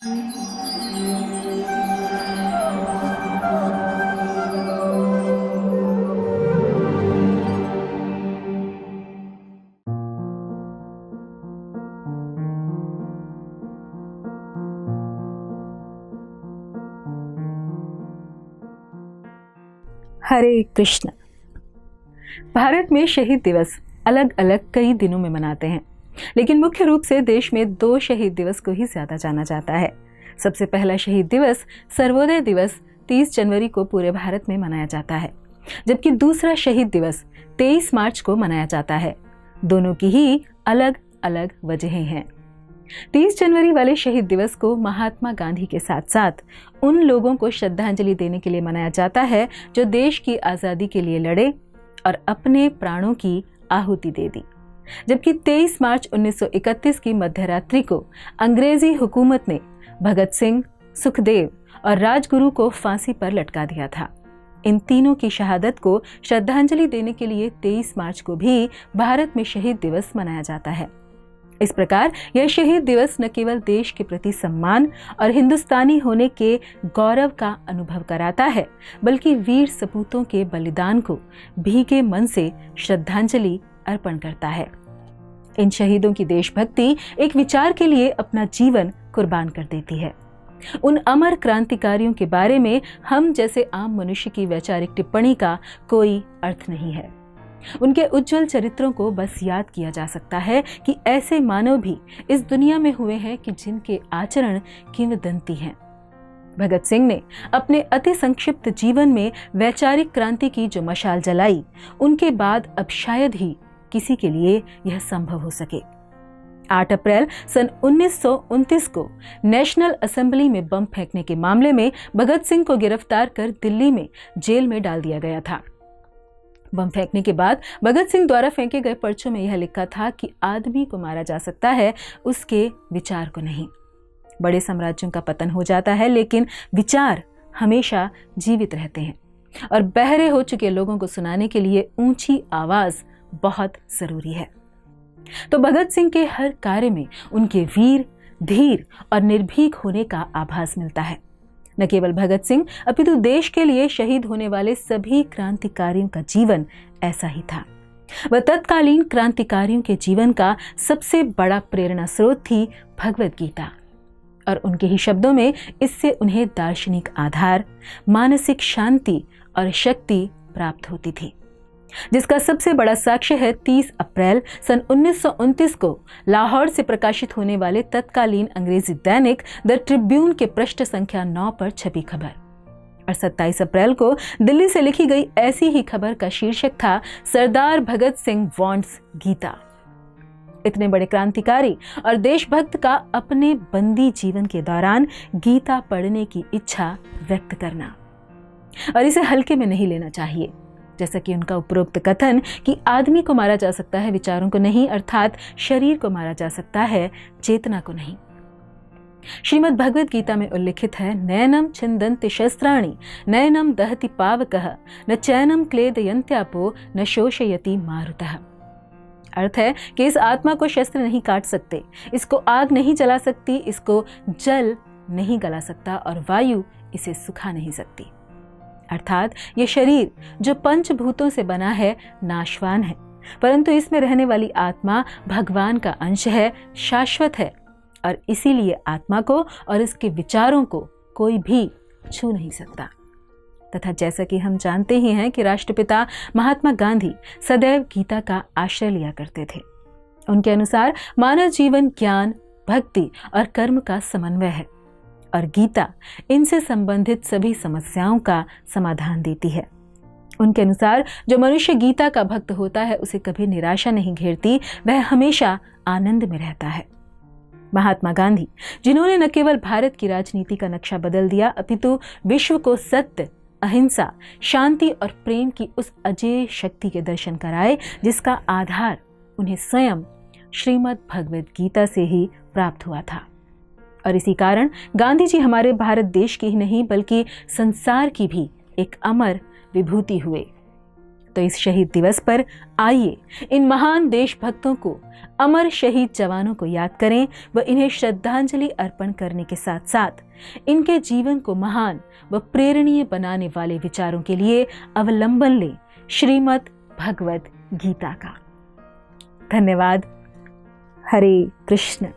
हरे कृष्ण। भारत में शहीद दिवस अलग अलग कई दिनों में मनाते हैं, लेकिन मुख्य रूप से देश में 2 शहीद दिवस को ही ज्यादा जाना जाता है। सबसे पहला शहीद दिवस सर्वोदय दिवस 30 जनवरी को पूरे भारत में मनाया जाता है, जबकि दूसरा शहीद दिवस 23 मार्च को मनाया जाता है। दोनों की ही अलग अलग वजहें हैं। 30 जनवरी वाले शहीद दिवस को महात्मा गांधी के साथ साथ उन लोगों को श्रद्धांजलि देने के लिए मनाया जाता है जो देश की आज़ादी के लिए लड़े और अपने प्राणों की आहुति दे दी। जबकि 23 मार्च 1931 की मध्यरात्रि को अंग्रेजी हुकूमत ने भगत सिंह, सुखदेव और राजगुरु को फांसी पर लटका दिया था। इन तीनों की शहादत को श्रद्धांजलि देने के लिए 23 मार्च को भी भारत में शहीद दिवस मनाया जाता है। इस प्रकार यह शहीद दिवस न केवल देश के प्रति सम्मान और हिंदुस्तानी होने के गौरव का अनुभव कराता है, बल्कि वीर सपूतों के बलिदान को भीगे मन से श्रद्धांजलि अर्पण करता है। इन शहीदों की देशभक्ति एक विचार के लिए अपना जीवन कुर्बान कर देती है। उन अमर क्रांतिकारियों के बारे में हम जैसे आम मनुष्य की वैचारिक टिप्पणी का कोई अर्थ नहीं है। उनके उज्जवल चरित्रों को बस याद किया जा सकता है कि ऐसे मानव भी इस दुनिया में हुए हैं कि जिनके आचरण किंवदंती हैं। भगत सिंह ने अपने अति संक्षिप्त जीवन में वैचारिक क्रांति की जो मशाल जलाई, उनके बाद अब शायद ही किसी के लिए यह संभव हो सके। 8 अप्रैल सन 1929 को नेशनल असेंबली में बम फेंकने के मामले में भगत सिंह को गिरफ्तार कर दिल्ली में जेल में डाल दिया गया था। बम फेंकने के बाद भगत सिंह द्वारा फेंके गए पर्चों में यह लिखा था कि आदमी को मारा जा सकता है, उसके विचार को नहीं। बड़े साम्राज्यों का पतन हो जाता है, लेकिन विचार हमेशा जीवित रहते हैं और बहरे हो चुके लोगों को सुनाने के लिए ऊंची आवाज बहुत जरूरी है। तो भगत सिंह के हर कार्य में उनके वीर, धीर और निर्भीक होने का आभास मिलता है। न केवल भगत सिंह अपितु देश के लिए शहीद होने वाले सभी क्रांतिकारियों का जीवन ऐसा ही था। वह तत्कालीन क्रांतिकारियों के जीवन का सबसे बड़ा प्रेरणा स्रोत थी भगवद गीता, और उनके ही शब्दों में इससे उन्हें दार्शनिक आधार, मानसिक शांति और शक्ति प्राप्त होती थी, जिसका सबसे बड़ा साक्ष्य है 30 अप्रैल सन 1929 को लाहौर से प्रकाशित होने वाले तत्कालीन अंग्रेजी दैनिक द ट्रिब्यून के पृष्ठ संख्या 9 पर छपी खबर। और 27 अप्रैल को दिल्ली से लिखी गई ऐसी ही खबर का शीर्षक था सरदार भगत सिंह वांट्स गीता। इतने बड़े क्रांतिकारी और देशभक्त का अपने बंदी जीवन के दौरान गीता पढ़ने की इच्छा व्यक्त करना, और इसे हल्के में नहीं लेना चाहिए। जैसा कि उनका उपरोक्त कथन कि आदमी को मारा जा सकता है, विचारों को नहीं, अर्थात शरीर को मारा जा सकता है, चेतना को नहीं। श्रीमद् भगवद गीता में उल्लिखित है, नयनम छिन्दन्ति शस्त्राणि नयनम दहति पावकः न चैनम क्लेदयन्त्यापो न शोषयति मारुतः। अर्थ है कि इस आत्मा को शस्त्र नहीं काट सकते, इसको आग नहीं जला सकती, इसको जल नहीं गला सकता और वायु इसे सुखा नहीं सकती। अर्थात ये शरीर जो पंचभूतों से बना है नाशवान है, परंतु इसमें रहने वाली आत्मा भगवान का अंश है, शाश्वत है, और इसीलिए आत्मा को और इसके विचारों को कोई भी छू नहीं सकता। तथा जैसा कि हम जानते ही हैं कि राष्ट्रपिता महात्मा गांधी सदैव गीता का आश्रय लिया करते थे। उनके अनुसार मानव जीवन ज्ञान, भक्ति और कर्म का समन्वय है, और गीता इनसे संबंधित सभी समस्याओं का समाधान देती है। उनके अनुसार जो मनुष्य गीता का भक्त होता है उसे कभी निराशा नहीं घेरती, वह हमेशा आनंद में रहता है। महात्मा गांधी, जिन्होंने न केवल भारत की राजनीति का नक्शा बदल दिया, अपितु विश्व को सत्य, अहिंसा, शांति और प्रेम की उस अजेय शक्ति के दर्शन कराए जिसका आधार उन्हें स्वयं श्रीमद् भगवद गीता से ही प्राप्त हुआ था। और इसी कारण गांधी जी हमारे भारत देश की ही नहीं बल्कि संसार की भी एक अमर विभूति हुए। तो इस शहीद दिवस पर आइए इन महान देशभक्तों को, अमर शहीद जवानों को याद करें व इन्हें श्रद्धांजलि अर्पण करने के साथ साथ इनके जीवन को महान व प्रेरणीय बनाने वाले विचारों के लिए अवलंबन लें श्रीमद् भगवद गीता का। धन्यवाद। हरे कृष्ण।